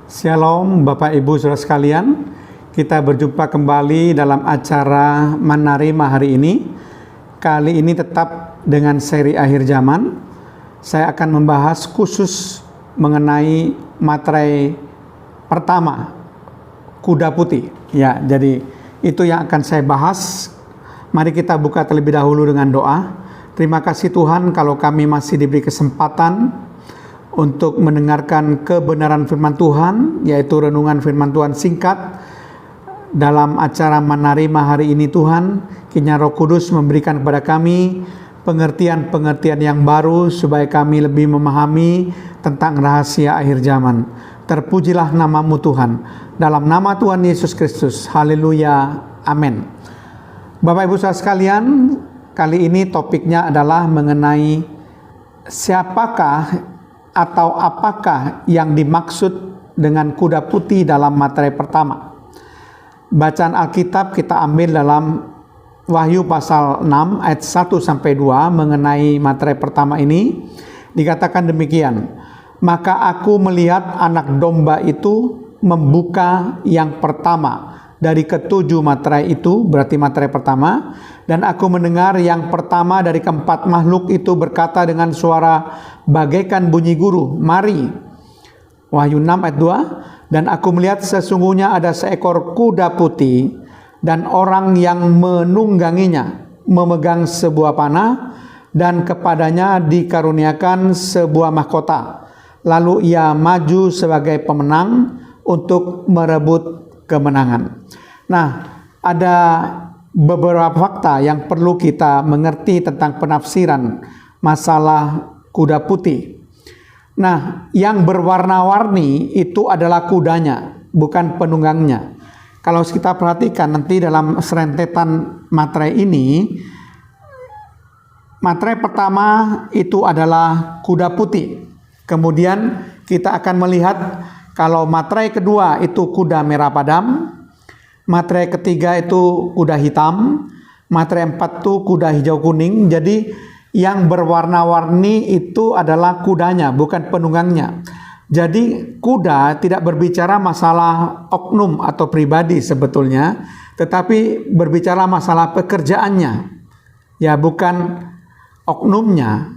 Shalom Bapak Ibu Saudara sekalian, kita berjumpa kembali dalam acara Manarima hari ini. Kali ini tetap dengan seri akhir zaman. Saya akan membahas khusus mengenai materai pertama, kuda putih. Ya, jadi itu yang akan saya bahas. Mari kita buka terlebih dahulu dengan doa. Terima kasih Tuhan kalau kami masih diberi kesempatan untuk mendengarkan kebenaran firman Tuhan, yaitu renungan firman Tuhan singkat dalam acara Manarima hari ini. Tuhan, kiranya Roh Kudus memberikan kepada kami pengertian-pengertian yang baru supaya kami lebih memahami tentang rahasia akhir zaman. Terpujilah namamu Tuhan, dalam nama Tuhan Yesus Kristus. Haleluya, amin. Bapak Ibu saudara sekalian, kali ini topiknya adalah mengenai siapakah atau apakah yang dimaksud dengan kuda putih dalam materai pertama. Bacaan Alkitab kita ambil dalam Wahyu pasal 6 ayat 1-2 mengenai materai pertama ini. Dikatakan demikian, maka aku melihat anak domba itu membuka yang pertama dari ketujuh materai itu, berarti materai pertama, dan aku mendengar yang pertama dari keempat makhluk itu berkata dengan suara bagaikan bunyi guru, mari. Wahyu 6 ayat 2, dan aku melihat sesungguhnya ada seekor kuda putih dan orang yang menungganginya memegang sebuah panah dan kepadanya dikaruniakan sebuah mahkota. Lalu ia maju sebagai pemenang untuk merebut kemenangan. Nah, ada beberapa fakta yang perlu kita mengerti tentang penafsiran masalah kuda putih. Nah, yang berwarna-warni itu adalah kudanya, bukan penunggangnya. Kalau kita perhatikan nanti dalam serentetan materai ini, materai pertama itu adalah kuda putih. Kemudian kita akan melihat kalau materai kedua itu kuda merah padam, materai ketiga itu kuda hitam, materai 4 itu kuda hijau kuning. Jadi yang berwarna-warni itu adalah kudanya, bukan penunggangnya. Jadi kuda tidak berbicara masalah oknum atau pribadi sebetulnya, tetapi berbicara masalah pekerjaannya. Ya, bukan oknumnya,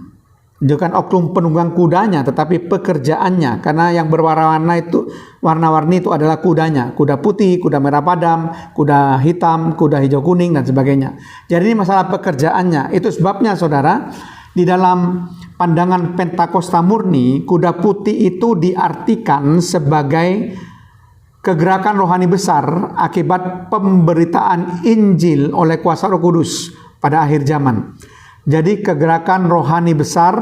bukan oknum penunggang kudanya, tetapi pekerjaannya. Karena yang warna-warni itu adalah kudanya, kuda putih, kuda merah padam, kuda hitam, kuda hijau kuning dan sebagainya. Jadi ini masalah pekerjaannya. Itu sebabnya saudara, di dalam pandangan Pentakosta murni, kuda putih itu diartikan sebagai kegerakan rohani besar akibat pemberitaan Injil oleh kuasa Roh Kudus pada akhir zaman. Jadi kegerakan rohani besar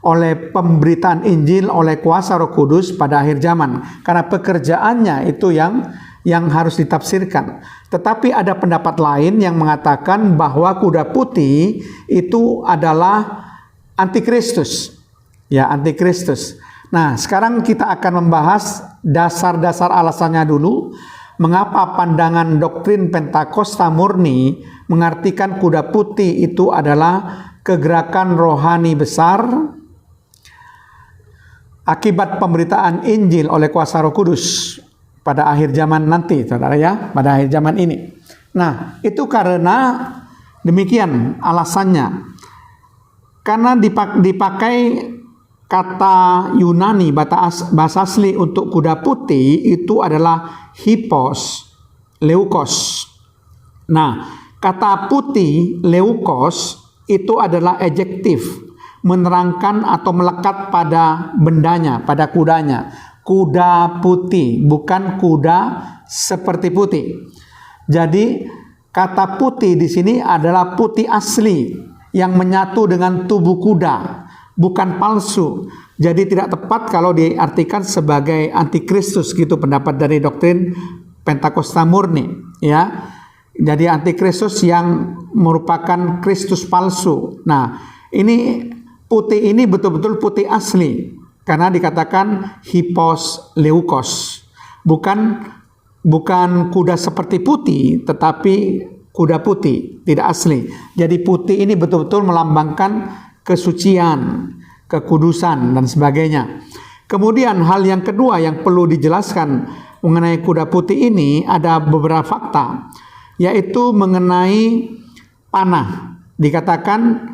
oleh pemberitaan Injil oleh kuasa Roh Kudus pada akhir zaman. Karena pekerjaannya itu yang harus ditafsirkan. Tetapi ada pendapat lain yang mengatakan bahwa kuda putih itu adalah antikristus. Ya, antikristus. Nah, sekarang kita akan membahas dasar-dasar alasannya dulu. Mengapa pandangan doktrin Pentakosta murni mengartikan kuda putih itu adalah kegerakan rohani besar akibat pemberitaan Injil oleh kuasa Roh Kudus pada akhir zaman nanti, saudara ya, pada akhir zaman ini. Nah, itu karena demikian alasannya. Karena dipakai kata Yunani, bahasa asli untuk kuda putih itu adalah hippos, leukos. Nah, kata putih, leukos, itu adalah adjektif, menerangkan atau melekat pada bendanya, pada kudanya. Kuda putih, bukan kuda seperti putih. Jadi, kata putih di sini adalah putih asli yang menyatu dengan tubuh kuda, bukan palsu. Jadi tidak tepat kalau diartikan sebagai antikristus, gitu pendapat dari doktrin Pentakosta murni, ya. Jadi antikristus yang merupakan Kristus palsu. Nah, ini putih ini betul-betul putih asli karena dikatakan hippos leukos. Bukan kuda seperti putih, tetapi kuda putih, tidak asli. Jadi putih ini betul-betul melambangkan kesucian, kekudusan dan sebagainya. Kemudian hal yang kedua yang perlu dijelaskan mengenai kuda putih ini ada beberapa fakta, yaitu mengenai panah. Dikatakan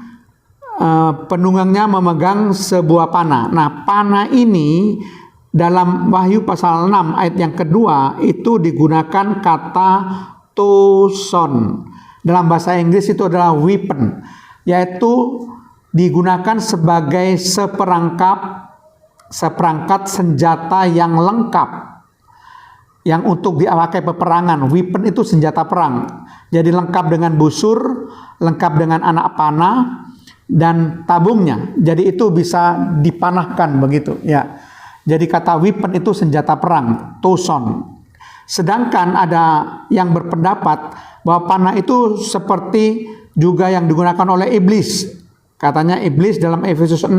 penunggangnya memegang sebuah panah. Nah, panah ini dalam Wahyu pasal 6 ayat yang kedua itu digunakan kata toson. Dalam bahasa Inggris itu adalah weapon, yaitu digunakan sebagai seperangkat senjata yang lengkap, yang untuk dipakai peperangan. Weapon itu senjata perang. Jadi lengkap dengan busur, lengkap dengan anak panah dan tabungnya. Jadi itu bisa dipanahkan begitu ya. Jadi kata weapon itu senjata perang, toson. Sedangkan ada yang berpendapat bahwa panah itu seperti juga yang digunakan oleh iblis. Katanya iblis dalam Efesus 6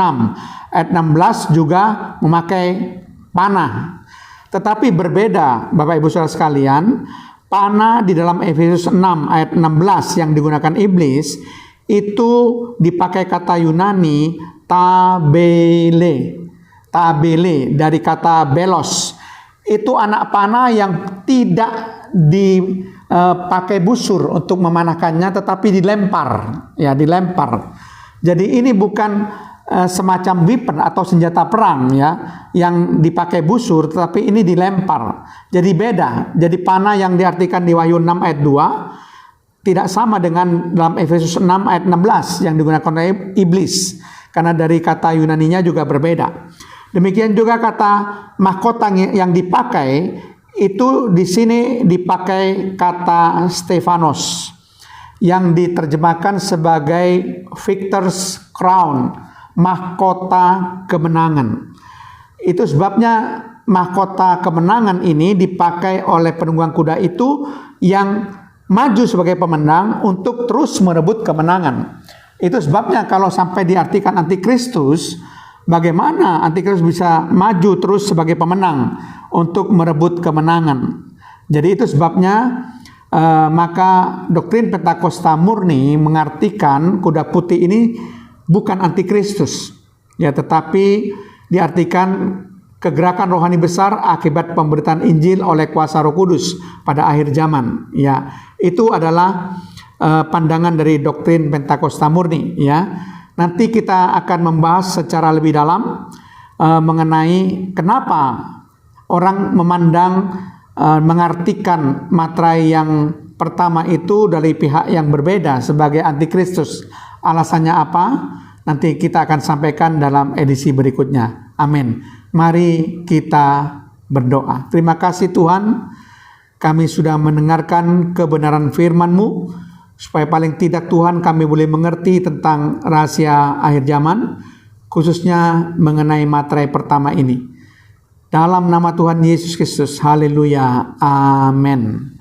ayat 16 juga memakai panah. Tetapi berbeda Bapak Ibu Saudara sekalian, panah di dalam Efesus 6 ayat 16 yang digunakan iblis itu dipakai kata Yunani tabele dari kata belos. Itu anak panah yang tidak dipakai busur untuk memanahkannya, tetapi dilempar. Jadi ini bukan semacam weapon atau senjata perang ya yang dipakai busur, tetapi ini dilempar. Jadi beda. Jadi panah yang diartikan di Wahyu 6 ayat 2 tidak sama dengan dalam Efesus 6 ayat 16 yang digunakan oleh iblis, karena dari kata Yunaninya juga berbeda. Demikian juga kata mahkota yang dipakai itu di sini dipakai kata Stefanos yang diterjemahkan sebagai victor's crown, mahkota kemenangan. Itu sebabnya mahkota kemenangan ini dipakai oleh penunggang kuda itu yang maju sebagai pemenang untuk terus merebut kemenangan. Itu sebabnya kalau sampai diartikan antikristus, bagaimana antikristus bisa maju terus sebagai pemenang untuk merebut kemenangan. Jadi itu sebabnya maka doktrin Pentakosta murni mengartikan kuda putih ini bukan antikristus, ya, tetapi diartikan kegerakan rohani besar akibat pemberitaan Injil oleh kuasa Roh Kudus pada akhir zaman. Ya, itu adalah pandangan dari doktrin Pentakosta murni. Ya, nanti kita akan membahas secara lebih dalam mengenai kenapa orang memandang mengartikan materai yang pertama itu dari pihak yang berbeda sebagai antikristus. Alasannya apa? Nanti kita akan sampaikan dalam edisi berikutnya. Amin. Mari kita berdoa. Terima kasih Tuhan, kami sudah mendengarkan kebenaran firman-Mu, supaya paling tidak Tuhan kami boleh mengerti tentang rahasia akhir zaman, khususnya mengenai materai pertama ini. Dalam nama Tuhan Yesus Kristus, haleluya, amin.